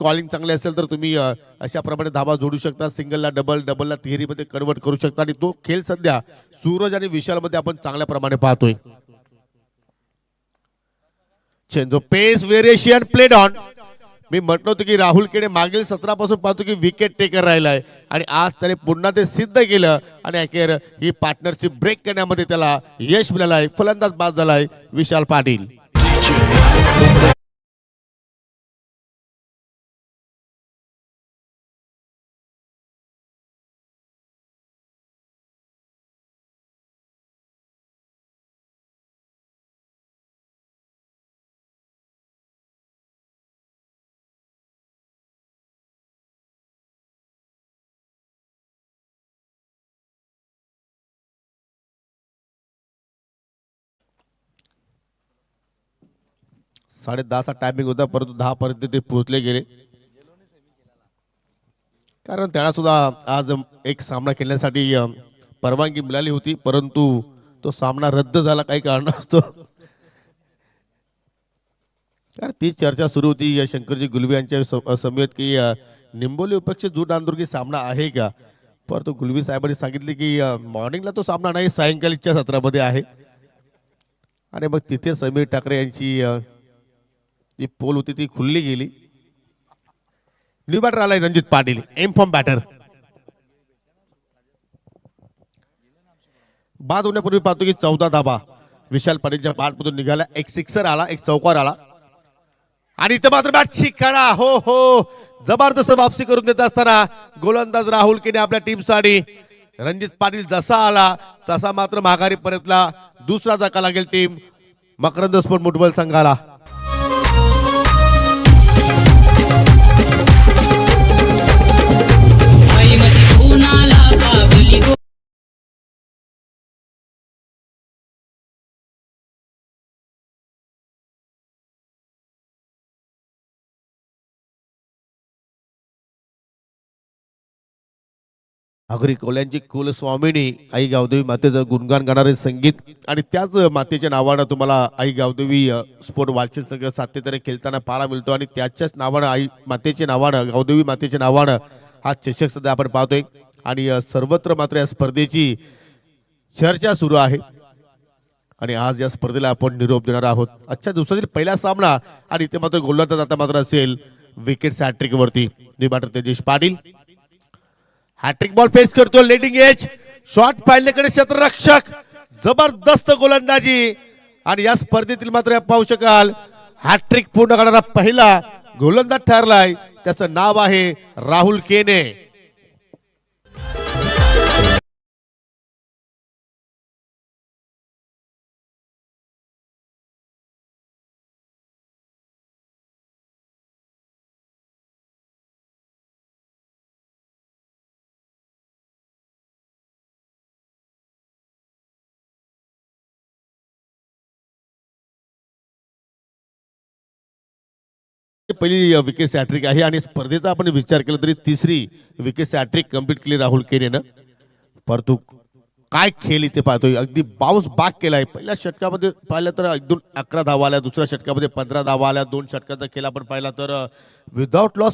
Calling चांगले असेल तर तुम्ही अशा प्रमाणे धाबा जोडू शकता. सिंगलला डबल, डबलला तिहेरीमध्ये कन्वर्ट करू शकता आणि तो खेळ सध्या सूरज आणि विशालमध्ये आपण चांगल्या प्रमाणे पाहतोय. Change of pace variation played on. मी म्हटलं होतं की राहुल केने मागील सत्रापासून पाहतो की विकेट टेकर राहिलाय आणि आज त्याने पुन्हा ते सिद्ध केलं आणि अखेर ही पार्टनरशिप ब्रेक करण्यामध्ये त्याला यश मिळालं आहे. फलंदाज बाद झालाय विशाल पाटील. साडे 10चा टायमिंग होता परंतु 10 पर्यंत ते पोहोचले गेले कारण त्याला सुद्धा आज एक सामना खेळण्यासाठी परवानगी मिळाली होती परंतु तो सामना रद्द झाला काही कारणास्तव. कारण ती चर्चा सुरू होती शंकरजी गुलवे यांच्या समेत की निंबोली विपक्ष जूट आंदोलकी सामना आहे का. परंतु गुलवी साहेबांनी सांगितले की मॉर्निंगला तो सामना नाही सायंकाळीच्या सत्रामध्ये आहे. आणि मग तिथे समीर ठाकरे यांची जी पोल होती ती खुलली गेली. न्यू बॅटर आलाय रणजित पाटील एम फॉर्म बॅटर. बाद होण्यापूर्वी पाहतो की 14 धाबा विशाल पाटीलच्या बॅटमधून निघाला. एक सिक्सर आला एक चौकार आला आणि इथं मात्र बॅट शिकाडा हो हो जबरदस्त वापसी करून देत असताना गोलंदाज राहुल केने आपल्या टीमसाठी रणजित पाटील जसा आला तसा मात्र माघारी परतला. दुसरा धक्का लागेल टीम मकरंद स्पोर्ट मुठबल संघाला. आगरी कोल्यांची कुलस्वामिनी आई गावदेवी मातेचं गुणगान गाणारे संगीत आणि त्याच मातेच्या नावानं तुम्हाला आई गावदेवी स्पोर्ट वालचंद संघ सातत्याने खेळताना पाहायला मिळतो आणि त्याच्याच नावानं आई मातेच्या नावानं गावदेवी मातेच्या नावानं हा चषक सध्या आपण पाहतोय आणि सर्वत्र मात्र या स्पर्धेची चर्चा सुरू आहे आणि आज या स्पर्धेला आपण निरोप देणार आहोत. आजच्या दिवसातील पहिला सामना आणि इथे मात्र गोलंदाज आता मात्र असेल विकेट हॅट्रिक वरती batter Tejas Patil. Hat trick ball face करतो लेडिंग एज शॉट पाहिलेकडे क्षेत्ररक्षक जबरदस्त गोलंदाजी आणि या स्पर्धेतील मात्र पाहू शकाल हॅट्रिक पूर्ण करणारा पहिला गोलंदाज ठरलाय. त्याचं नाव आहे राहुल केने. पहिली विकेट हॅट्रिक आहे आणि स्पर्धेचा आपण विचार केला तरी तिसरी विकेट हॅट्रिक कंप्लीट केली राहुल केनेनं. परंतु काय खेळ इथे पाहतोय अगदी बाउन्स बॅक केलाय. पहिल्या षटकामध्ये पाहिलं तर एकदम 11 धावा आल्या दुसऱ्या षटकामध्ये 15 धावा आल्या. 2 षटकाचा खेळ आपण पाहिला तर विदाउट लॉस